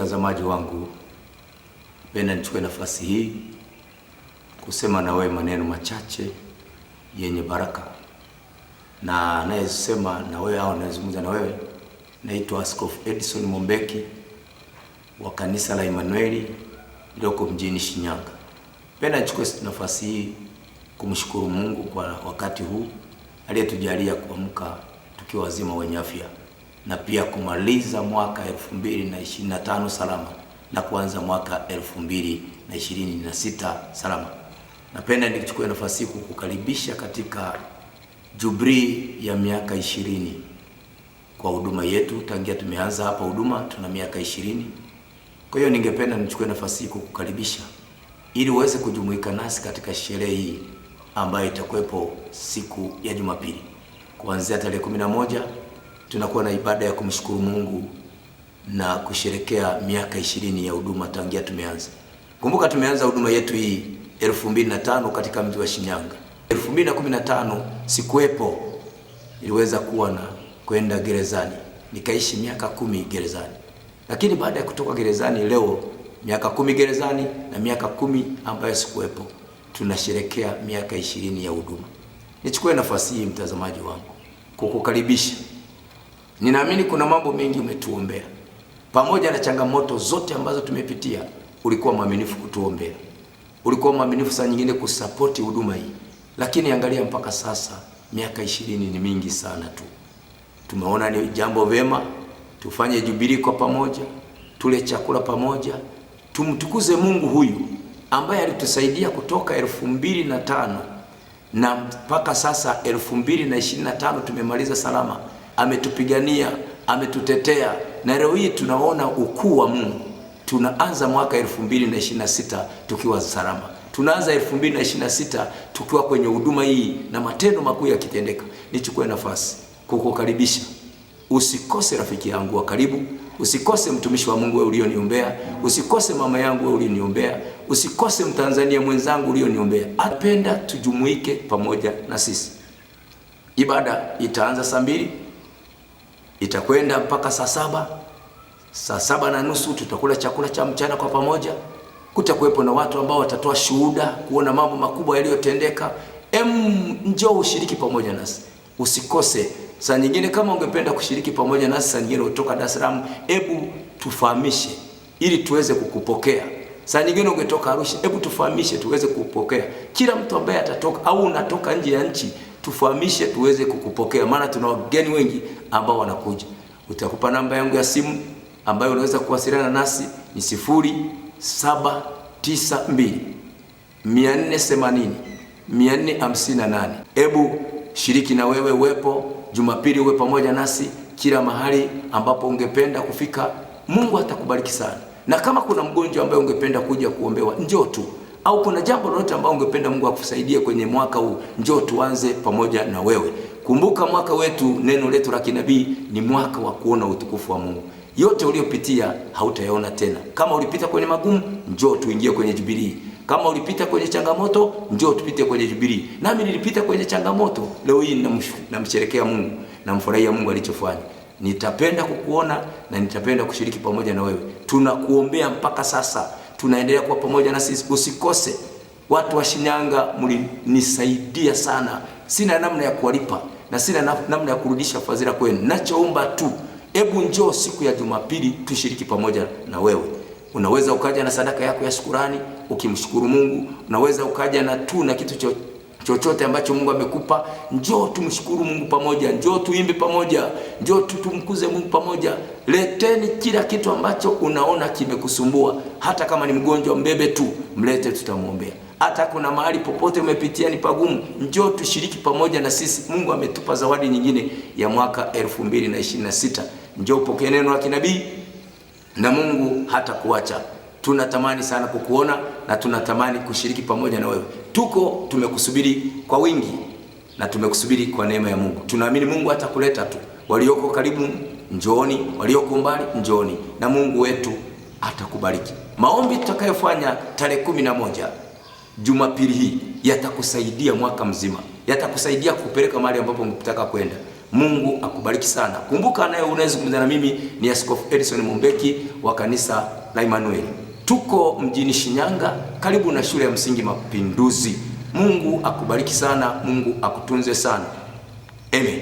mtazamaji wangu, penda nichukue nafasi hii kusema na wewe maneno machache yenye baraka. Na anayesema na wewe au anayezungumza na wewe naitwa Askofu Edison Mombeki wa kanisa la Emmanueli lililoko mjini Shinyanga. Penda nichukue nafasi hii kumshukuru Mungu kwa wakati huu aliyetujalia kuamka tukiwa wazima wenye afya, na pia kumaliza mwaka 2025 salama na kuanza mwaka 2026 salama. Napenda nichukue nafasi hii kukukaribisha katika Jubilee ya miaka 20 kwa huduma yetu. Tangia tumeanza hapa huduma tuna miaka 20. Kwa hiyo ningependa nichukue nafasi hii kukukaribisha ili uweze kujumuika nasi katika sherehe hii ambayo itakuwepo siku ya Jumapili. Kuanzia tarehe 11 tunakuwa na ibada ya kumshukuru Mungu na kusherekea miaka 20 ya huduma tangia tumeanza. Kumbuka tumeanza huduma yetu hii 2005 katika mji wa Shinyanga. 2015 sikuwepo, niliweza kuwa na kwenda gerezani. Nikaishi miaka 10 gerezani. Lakini baada ya kutoka gerezani leo miaka 10 gerezani na miaka 10 ambayo sikuwepo, tunasherekea miaka 20 ya huduma. Nichukue nafasi hii mtazamaji wangu kukukaribisha. Ninaamini kuna mambo mengi umetuombea. Pamoja na changamoto zote ambazo tumepitia, ulikuwa mwaminifu kutuombea. Ulikuwa mwaminifu saa nyingine kusapoti huduma hii. Lakini angalia mpaka sasa miaka 20 ni mingi sana tu. Tumeona ni jambo vema tufanye Jubilee kwa pamoja, tule chakula pamoja, tumtukuze Mungu huyu ambaye alitusaidia kutoka 2005 na mpaka sasa 2025 tumemaliza salama. Ametupigania, ametutetea, na leo hii tunaona ukuu wa Mungu. Tunaanza mwaka 2026 tukiwa salama. Tunaanza 2026 tukiwa kwenye huduma hii na matendo makuu yakitendeka. Nichukue nafasi kukukaribisha. Usikose rafiki yangu wa karibu, usikose mtumishi wa Mungu wewe ulioniombea, usikose mama yangu wewe ulioniombea, usikose Mtanzania mwenzangu ulioniombea. Napenda tujumuike pamoja na sisi. Ibada itaanza saa 2, itakwenda mpaka saa 7. Saa 7:30 tutakula chakula cha mchana kwa pamoja. Kutakuwepo na watu ambao watatoa shuhuda kuona mambo makubwa yaliyotendeka. Njoo ushiriki pamoja nasi. Usikose. Saa nyingine kama ungependa kushiriki pamoja nasi, saa nyingine kutoka Dar es Salaam, hebu tufahamishe ili tuweze kukupokea. Saa nyingine ungetoka Arusha, hebu tufahamishe tuweze kukupokea. Kila mtu ambaye atatoka au unatoka nje ya nchi, tufahamishe tuweze kukupokea, maana tuna wageni wengi ambao wanakuja. Utakupa namba yangu ya simu ambayo unaweza kuwasiliana nasi ni 0792 480 458. Hebu shiriki na wewe uwepo Jumapili, uwe pamoja nasi kila mahali ambapo ungependa kufika. Mungu atakubariki sana. Na kama kuna mgonjwa ambaye ungependa kuja kuombewa, njoo tu. Au kuna jambo lolote ambalo ungependa Mungu akusaidie kwenye mwaka huu, njoo tuanze pamoja na wewe. Kumbuka mwaka wetu, neno letu la kinabii ni mwaka wa kuona utukufu wa Mungu. Yote uliyopitia hautayaona tena. Kama ulipita kwenye magumu, njoo tuingie kwenye Jubilee. Kama ulipita kwenye changamoto, njoo tupite kwenye Jubilee. Nami nilipita kwenye changamoto, leo hii namsherekea Mungu, namfurahia Mungu alichofanya. Nitapenda kukuona na nitapenda kushiriki pamoja na wewe. Tunakuombea mpaka sasa. Tunaendelea kuwa pamoja na sisi. Usikose. Watu wa Shinyanga mlinisaidia sana. Sina namna ya kuwalipa na sina namna ya kurudisha fadhila kwenu. Nachoomba tu, hebu njoo siku ya Jumapili tushiriki pamoja na wewe. Unaweza ukaja na sadaka yako ya shukrani ukimshukuru Mungu. Unaweza ukaja na kitu chochote ambacho Mungu amekupa. Njoo tumshukuru Mungu pamoja, njoo tuimbe pamoja, njoo tumkuze Mungu pamoja. Leteni kila kitu ambacho unaona kimekusumbua. Hata kama ni mgonjwa, mbebe tu, mlete, tutamuombea. Hata kuna mahali popote umepitia ni pagumu, njoo tushiriki pamoja na sisi. Mungu ametupa zawadi nyingine ya mwaka 2026. Njoo upokee neno la kinabii na Mungu hata kuacha. Tunatamani sana kukuona na tunatamani kushiriki pamoja na wewe. Tumekusubiri kwa wingi na tumekusubiri kwa neema ya Mungu. Tunaamini Mungu atakuleta tu. Walioko karibu njooni, walioko mbali njooni, na Mungu wetu atakubariki. Maombi tutakayofanya tarehe 11 Jumapili hii yatakusaidia mwaka mzima. Yatakusaidia kupeleka mahali ambapo unataka kwenda. Mungu akubariki sana. Kumbuka naye unazungumza na mimi ni Askofu Edison Mumbeki wa kanisa la Emmanuel. Tuko mjini Shinyanga karibu na shule ya msingi Mapinduzi. Mungu akubariki sana, Mungu akutunze sana. Amen.